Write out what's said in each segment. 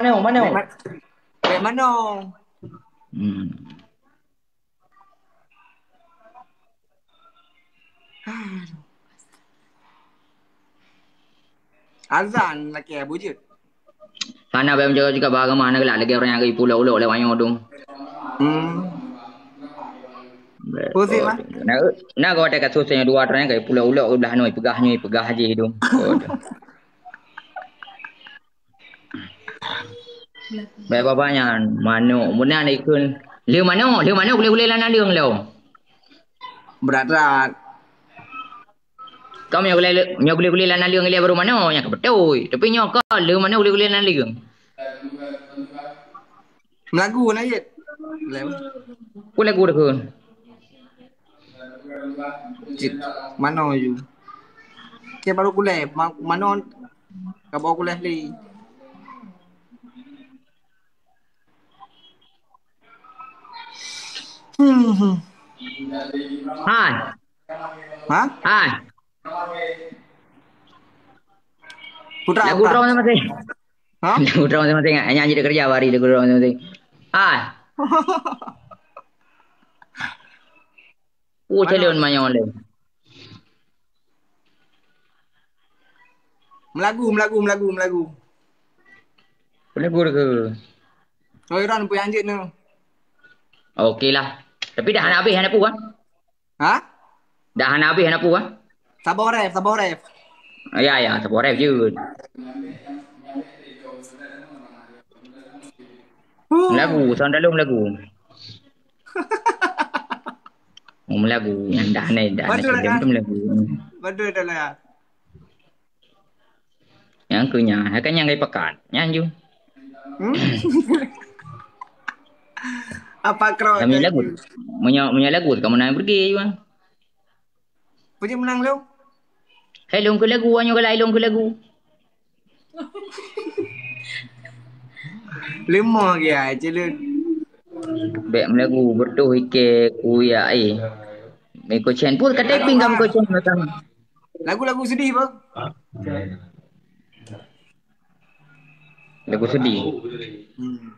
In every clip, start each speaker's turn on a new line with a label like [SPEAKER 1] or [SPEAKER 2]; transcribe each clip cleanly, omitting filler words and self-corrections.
[SPEAKER 1] Mana?
[SPEAKER 2] Dek, dek mana?
[SPEAKER 1] Hmm.
[SPEAKER 2] Azan laki Abu je.
[SPEAKER 1] Sana bayam jaga juga bahagia mana gelak lagi orang yang pergi pulau ulok le wayang dong.
[SPEAKER 2] Hmm. Pusing
[SPEAKER 1] Oh,
[SPEAKER 2] lah.
[SPEAKER 1] nak kau ada kat susahnya dua orang yang pulau ulok belah noi pegah je hidung. Oh, berapa banyak mana mana ikun. Liu mana boleh lana liung lo.
[SPEAKER 2] Berat-berat.
[SPEAKER 1] Kau boleh lana liung dia baru mana yang betul. Tapi nyok kau liu mana boleh lana liung.
[SPEAKER 2] Melagu nak je. Lepas.
[SPEAKER 1] Boleh gua dekun.
[SPEAKER 2] Cik. Mana you? Ke baru kuleh. Mana kau bawa kuleh li. Hmm.
[SPEAKER 1] Hai.
[SPEAKER 2] Ha?
[SPEAKER 1] Hai.
[SPEAKER 2] Putra,
[SPEAKER 1] Lagu
[SPEAKER 2] putra.
[SPEAKER 1] drone masing.
[SPEAKER 2] Ha?
[SPEAKER 1] Lagu drone masing. Nyanyi dia kerja hari lagu drone masing. Hai.
[SPEAKER 2] Mana?
[SPEAKER 1] Celion manyon le.
[SPEAKER 2] Melagu.
[SPEAKER 1] Boleh gua dekun.
[SPEAKER 2] Oh, Iran pun anjing ni.
[SPEAKER 1] Okey lah. Tapi dah nak habis anak puan.
[SPEAKER 2] Ha?
[SPEAKER 1] Dah nak habis anak puan.
[SPEAKER 2] Sabar ref.
[SPEAKER 1] Ya, tak boleh je. Melagu, sound dalam lagu. Oh, melagu yang dah nak
[SPEAKER 2] Betul
[SPEAKER 1] kelim
[SPEAKER 2] kan?
[SPEAKER 1] tu melagu.
[SPEAKER 2] Betul dah lah.
[SPEAKER 1] Yang kunya, kan yang gay pekat. Yang ju.
[SPEAKER 2] Hmm? Apa kau
[SPEAKER 1] Kami
[SPEAKER 2] thank
[SPEAKER 1] lagu.
[SPEAKER 2] you.
[SPEAKER 1] Punya lagu kamu nak pergi ju.
[SPEAKER 2] Punya menang lu.
[SPEAKER 1] Hai long ke lagu, anyo ke long ke lagu.
[SPEAKER 2] Lima dia je lu.
[SPEAKER 1] Bek melagu bertuh ike kuya Meko chen pun kata
[SPEAKER 2] Lagu
[SPEAKER 1] pinggam ko
[SPEAKER 2] ah.
[SPEAKER 1] chen macam.
[SPEAKER 2] Lagu-lagu sedih bang.
[SPEAKER 1] Lagu sedih.
[SPEAKER 2] Hmm.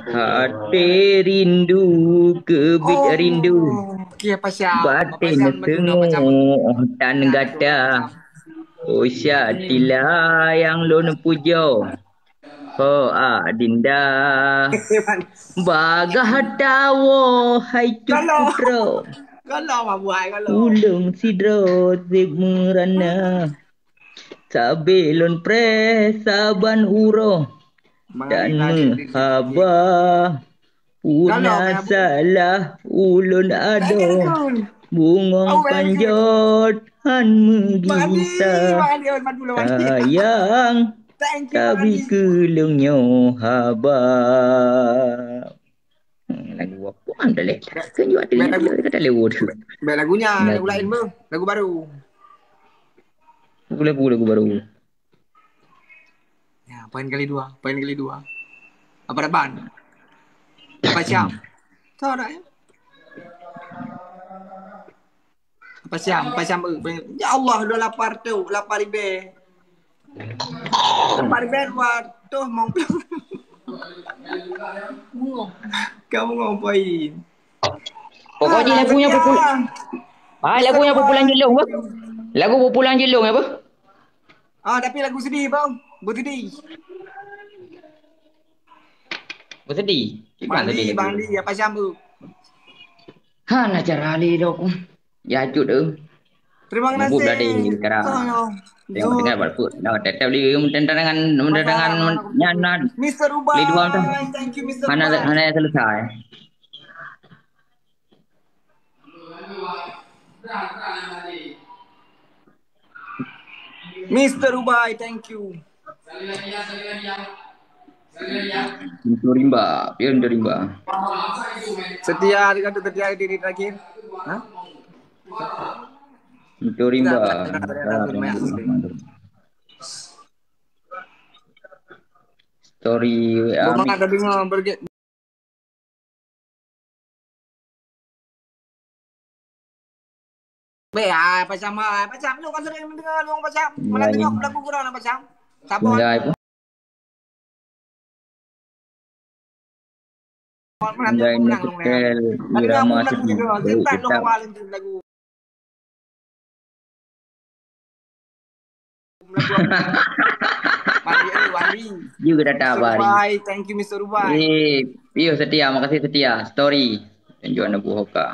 [SPEAKER 1] Hati rindu, kebit rindu.
[SPEAKER 2] Oh, okay, apa
[SPEAKER 1] Batin
[SPEAKER 2] Syam betul apa Syam.
[SPEAKER 1] tengok dan
[SPEAKER 2] Ya, betul
[SPEAKER 1] gada.
[SPEAKER 2] apa Syam.
[SPEAKER 1] Usya tila yang lon pujo. Ho adinda. Bagah tawo hai cuk
[SPEAKER 2] Kalau
[SPEAKER 1] putra.
[SPEAKER 2] kalau mah buai kalau.
[SPEAKER 1] Ulung sidro zib merana. Sabelon presaban uro. Dan
[SPEAKER 2] Mengalihlah dia.
[SPEAKER 1] mehaba. Puna
[SPEAKER 2] Kalau kan Abu.
[SPEAKER 1] salah ulun ado.
[SPEAKER 2] Lagi dekun.
[SPEAKER 1] Bungong
[SPEAKER 2] Oh, lagi dekun.
[SPEAKER 1] panjot han megita.
[SPEAKER 2] Bang Adi, bantu lah Bang Adi.
[SPEAKER 1] Sayang
[SPEAKER 2] Thank you Bang
[SPEAKER 1] tapi
[SPEAKER 2] Adi.
[SPEAKER 1] kelungnya haba. Lagu apa anda leh?
[SPEAKER 2] Baik
[SPEAKER 1] Kan juga
[SPEAKER 2] baik
[SPEAKER 1] ada
[SPEAKER 2] lagu.
[SPEAKER 1] dia kata lewat.
[SPEAKER 2] Baik lagunya, lagu
[SPEAKER 1] Lagu
[SPEAKER 2] lain bang. Lagu baru.
[SPEAKER 1] lagu baru.
[SPEAKER 2] Ya, poin kali dua. Apa depan? Apa Syam? Tahu tak ya? Apa Syam? Ya Allah, udah lapar tu, lapar ibe. Lapar ibe buat tuh mau kamu ngapain?
[SPEAKER 1] Pokoknya lagunya
[SPEAKER 2] Lagi
[SPEAKER 1] popular.
[SPEAKER 2] ah. Mister
[SPEAKER 1] Lagunya popular
[SPEAKER 2] Ubay.
[SPEAKER 1] jelong apa? Lagu popular jelong apa?
[SPEAKER 2] Tapi lagu sedih bang. Bersedih.
[SPEAKER 1] Bersedih. Gimana sedih lagu?
[SPEAKER 2] Bang Li, apa Syam tu?
[SPEAKER 1] Ha nak cara ali dok. Ya cut tu.
[SPEAKER 2] Terima
[SPEAKER 1] Mabuk dah di
[SPEAKER 2] kasih.
[SPEAKER 1] kara.
[SPEAKER 2] Oh, no.
[SPEAKER 1] Tengok
[SPEAKER 2] Zul.
[SPEAKER 1] tengok berput. Dah tetap li mententangan nyana
[SPEAKER 2] Mr.
[SPEAKER 1] li dua tu.
[SPEAKER 2] Ubay. Thank you Mr. Ubay.
[SPEAKER 1] Mana yang selesai.
[SPEAKER 2] Mr. Ubay, thank you.
[SPEAKER 1] Untuk rimba, dia untuk rimba.
[SPEAKER 2] Setia dengan setia diri terakhir. Hah?
[SPEAKER 1] Untuk
[SPEAKER 2] Tidak,
[SPEAKER 1] rimba.
[SPEAKER 2] tidak,
[SPEAKER 1] Story
[SPEAKER 2] Bapak
[SPEAKER 1] WA
[SPEAKER 2] ada dengar Macam lu kan sering mendengar lu macam mana tengok
[SPEAKER 1] Lain.
[SPEAKER 2] lagu kurang macam. Sabon.
[SPEAKER 1] Tinggal pun.
[SPEAKER 2] Mana tu
[SPEAKER 1] Tinggal
[SPEAKER 2] aku
[SPEAKER 1] ini
[SPEAKER 2] menang lu ya.
[SPEAKER 1] hotel
[SPEAKER 2] Ada dengar
[SPEAKER 1] irama
[SPEAKER 2] pun lagu
[SPEAKER 1] sedih.
[SPEAKER 2] juga.
[SPEAKER 1] Baik
[SPEAKER 2] Sentan lu
[SPEAKER 1] tetap.
[SPEAKER 2] awal itu lagu. Lagu apa? Mandi Wandi.
[SPEAKER 1] Juga dah tak
[SPEAKER 2] Mr.
[SPEAKER 1] habari.
[SPEAKER 2] Rubai, thank you Mr. Rubai.
[SPEAKER 1] Pio setia, makasih setia. Story. Tunjuk anak buah hoka.